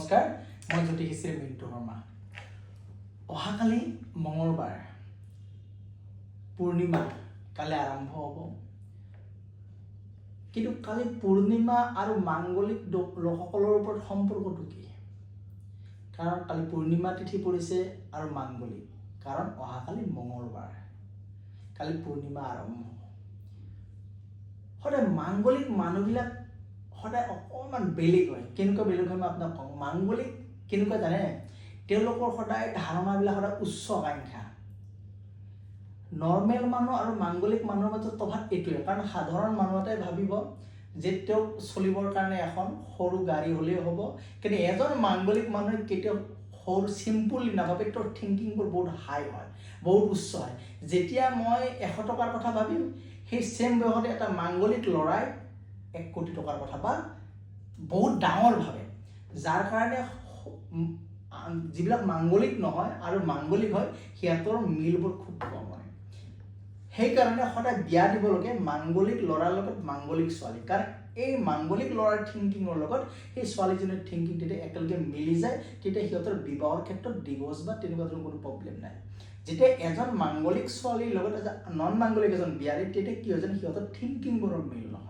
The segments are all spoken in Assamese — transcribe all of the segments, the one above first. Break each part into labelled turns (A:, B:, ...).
A: নমস্কাৰ, মই জ্যোতিষী মিণ্টু শৰ্মা। অহাকালি মঙলবাৰ পূৰ্ণিমা কালি আৰম্ভ হ'ব। কিন্তু কালি পূৰ্ণিমা আৰু মাংগলিক লোকসকলৰ ওপৰত সম্পৰ্কটো কি? কাৰণ কালি পূৰ্ণিমা তিথি পৰিছে আৰু মাংগলিক, কাৰণ অহাকালি মঙলবাৰ, কালি পূৰ্ণিমা আৰম্ভ হ'ব। সদায় মাংগলিক মানুহবিলাক সদায় অকণমান বেলেগ হয়। কেনেকুৱা বেলেগ হয় মই আপোনাক কওঁ। মাংগলিক কেনেকুৱা জানে? তেওঁলোকৰ সদায় ধাৰণাবিলাক সদায় উচ্চ আকাংক্ষা। নৰ্মেল মানুহ আৰু মাংগলিক মানুহৰ মাজত তফাৎ এইটোৱে, কাৰণ সাধাৰণ মানুহ এটাই ভাবিব যে তেওঁক চলিবৰ কাৰণে এখন সৰু গাড়ী হ'লেই হ'ব। কিন্তু এজন মাংগলিক মানুহে কেতিয়াও সৰু চিম্পুল নাভাবে, তেওঁৰ থিংকিংবোৰ বহুত হাই হয়, বহুত উচ্চ হয়। যেতিয়া মই 100 টকাৰ কথা ভাবিম, সেই চেম বয়সতে এটা মাংগলিক ল'ৰাই 1 কোটি টকাৰ কথা বা বহুত ডাঙৰ ভাবে, যাৰ কাৰণে যিবিলাক মাংগলিক নহয় আৰু মাংগলিক হয় সিহঁতৰ মিলবোৰ খুব কম হয়। সেইকাৰণে সদায় বিয়া দিব লাগে মাংগলিক ল'ৰাৰ লগত মাংগলিক ছোৱালী, কাৰণ এই মাংগলিক ল'ৰাৰ থিংকিঙৰ লগত সেই ছোৱালীজনীৰ থিংকিং যেতিয়া একেলগে মিলি যায়, তেতিয়া সিহঁতৰ বিবাহৰ ক্ষেত্ৰত ডিভ'ৰ্চ বা তেনেকুৱা ধৰণৰ কোনো প্ৰব্লেম নাই। যেতিয়া এজন মাংগলিক ছোৱালীৰ লগত এজন নন মাংগলিক এজন বিয়া দিয়ে, তেতিয়া কি হয় জানে, সিহঁতৰ থিংকিংবোৰৰ মিল নহয়।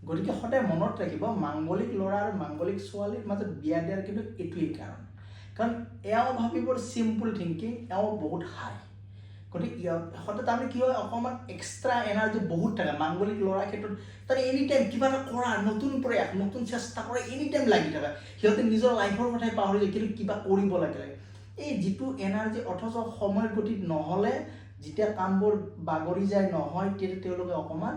A: গতিকে সদায় মনত ৰাখিব, মাংগলিক ল'ৰা আৰু মাংগলিক ছোৱালীৰ মাজত বিয়া দিয়াৰ কিন্তু এইটোৱেই কাৰণ এওঁ ভাবিবৰ চিম্পুল থিংকিং, এওঁ বহুত হাই। গতিকে সদায় তাৰমানে কি হয়, অকণমান এক্সট্ৰা এনাৰ্জি বহুত থাকে মাংগলিক ল'ৰাৰ ক্ষেত্ৰত। তাৰ এনি টাইম কিবা এটা কৰা, নতুন প্ৰয়াস, নতুন চেষ্টা কৰা, এনি টাইম লাগি থাকে। সিহঁতে নিজৰ লাইফৰ কথাই পাহৰি যায়, কিন্তু কিবা কৰিব লাগে। এই যিটো এনাৰ্জি, অথচ সময় গতিত নহ'লে যেতিয়া কামবোৰ বাগৰি যায় নহয়, তেতিয়া তেওঁলোকে অকণমান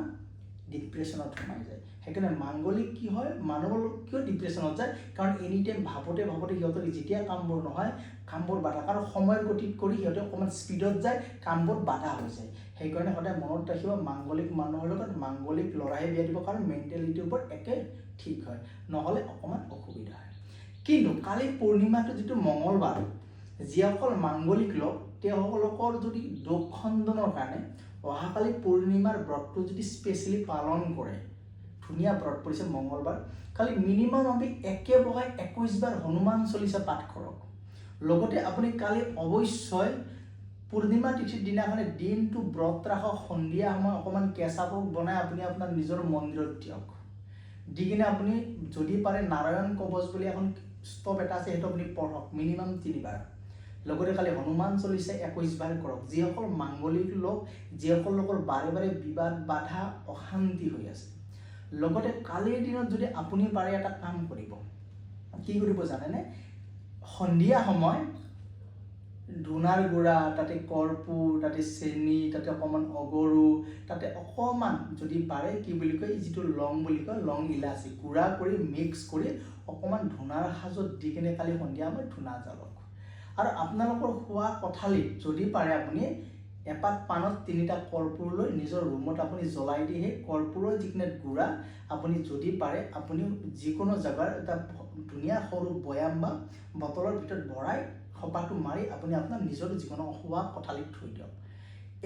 A: ডিপ্ৰেশ্যনত সোমাই যায়। সেইকাৰণে মাংগলিক কি হয়, মানুহবোৰ কিয় ডিপ্ৰেশ্যনত যায়, কাৰণ এনি টাইম ভাবোতে সিহঁতৰ যেতিয়া কামবোৰ নহয়, কামবোৰ বাধা, কাৰণ সময়ৰ গতিত কৰি সিহঁতে অকণমান স্পীডত যায়, কামবোৰ বাধা হৈ যায়। সেইকাৰণে সদায় মনত ৰাখিব, মাংগলিক মানুহৰ লগত মাংগলিক ল'ৰাহে বিয়া দিব, কাৰণ মেণ্টেলিটিৰ ওপৰত একে ঠিক হয়, নহ'লে অকণমান অসুবিধা হয়। কিন্তু কালি পূৰ্ণিমাটো যিটো মঙলবাৰ, যিসকল মাংগলিক লোক তেওঁলোকৰ যদি দোষ খণ্ডনৰ কাৰণে অহাকালি পূৰ্ণিমাৰ ব্ৰতটো যদি স্পেচিয়েলি পালন কৰে, ধুনীয়া ব্ৰত পৰিছে মঙলবাৰ, খালি মিনিমাম আমি 21 বাৰ হনুমান চলিচা পাঠ কৰক। লগতে আপুনি কালি অৱশ্যই পূৰ্ণিমা তিথিৰ দিনাখনে দিনটো ব্ৰত ৰাখক, সন্ধিয়া সময় অকণমান কেঁচা ভোগ বনাই আপুনি আপোনাৰ নিজৰ মন্দিৰত দিয়ক। দি কিনে আপুনি যদি পাৰে নাৰায়ণ কৱচ বুলি এখন স্তৱ এটা আছে, সেইটো আপুনি পঢ়ক মিনিমাম 3 বাৰ। লগতে খালি হনুমান চলিচা 21 বাৰ কৰক। যিসকল মাংগলিক লোক, যিসকল লোকৰ বাৰে বাৰে বিবাদ, বাধা, অশান্তি হৈ আছে। লগতে কালিৰ দিনত যদি আপুনি পাৰে এটা কাম কৰিব, কি কৰিব জানেনে? সন্ধিয়া সময় ধূনাৰ গুড়া, তাতে কৰ্পূৰ, তাতে চেনি, তাতে অকণমান অগৰু, তাতে অকণমান যদি পাৰে কি বুলি কয়, যিটো লং বুলি কয়, লং ইলাচি গুড়া কৰি মিক্স কৰি অকণমান ধূনাৰ সাজত দি কিনে কালি সন্ধিয়া সময়ত ধূনা জ্বলক। আৰু আপোনালোকৰ শোৱা কোঠালিত যদি পাৰে আপুনি এপাত পানত 3টা কৰ্পূৰ লৈ নিজৰ ৰুমত আপুনি জ্বলাই দি সেই কৰ্পূৰৰ যিখিনি গুড়া আপুনি যদি পাৰে আপুনি যিকোনো জেগাৰ এটা ধুনীয়া সৰু বৈয়াম বা বটলৰ ভিতৰত ভৰাই খপাটো মাৰি আপুনি আপোনাৰ নিজৰ যিকোনো শোৱা কোঠালিত থৈ দিয়ক।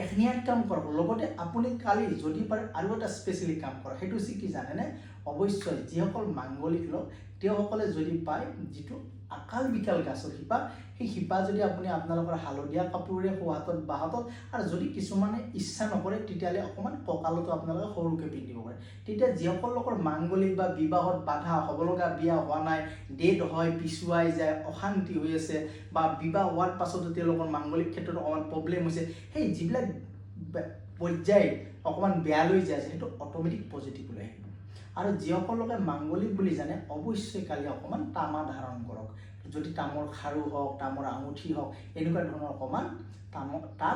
A: এখনিয়াত কাম কৰক। লগতে আপুনি কালি যদি পাৰে আৰু এটা স্পেচিয়েলি কাম কৰক, সেইটো হৈছে কি জানেনে? অৱশ্যই যিসকল মাংগলিক লোক তেওঁসকলে যদি পায় যিটো আকাল বিকাল গাছৰ শিপা, সেই শিপা যদি আপুনি আপোনালোকৰ হালধীয়া কাপোৰেৰে সোঁহাতত বা হাতত, আৰু যদি কিছুমানে ইচ্ছা নকৰে তেতিয়াহ'লে অকণমান কঁকালতো আপোনালোকে সৰুকৈ পিন্ধিব পাৰে। তেতিয়া যিসকল লোকৰ মাংগলিক বা বিবাহত বাধা, হ'ব লগা বিয়া হোৱা নাই, ডেট হয়, পিছুৱাই যায়, অশান্তি হৈ আছে, বা বিবাহ হোৱাৰ পাছতো তেওঁলোকৰ মাংগলিক ক্ষেত্ৰত অকণমান প্ৰব্লেম হৈছে, সেই যিবিলাক পৰ্যায় অকণমান বেয়ালৈ যায় আছে, সেইটো অট'মেটিক পজিটিভ লৈ আহিব। আৰু যিসকল লোকে মাংগলিক বুলি জানে, অৱশ্যই কালি অকণমান তামা ধাৰণ কৰক। যদি তামৰ খাৰু হওক, তামৰ আঙুঠি হওক, এনেকুৱা ধৰণৰ অকণমান তাম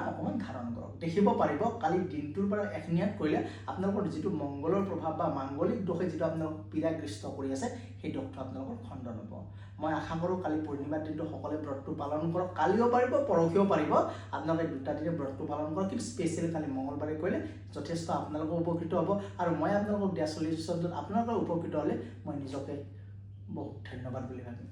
A: অকণমান ধাৰণ কৰক। দেখিব পাৰিব কালি দিনটোৰ পৰা এখনিয়াত কৰিলে আপোনালোকৰ যিটো মংগলৰ প্ৰভাৱ বা মাংগলিক দোষে যিটো আপোনালোকক পীড়াগ্ৰস্ত কৰি আছে, সেই দোষটো আপোনালোকৰ খণ্ডন হ'ব। মই আশা কৰোঁ কালি পূৰ্ণিমাৰ দিনটো সকলোৱে ব্ৰতটো পালন কৰক। কালিও পাৰিব, পৰহিও পাৰিব, আপোনালোকে 2টা দিনে ব্ৰতটো পালন কৰক। কিন্তু স্পেচিয়েলি কালি মঙলবাৰে কৰিলে যথেষ্ট আপোনালোকৰ উপকৃত হ'ব। আৰু মই আপোনালোকক দিয়া 40 আপোনালোকৰ উপকৃত হ'লে মই নিজকে বহুত ধন্যবাদ বুলি ভাবিম।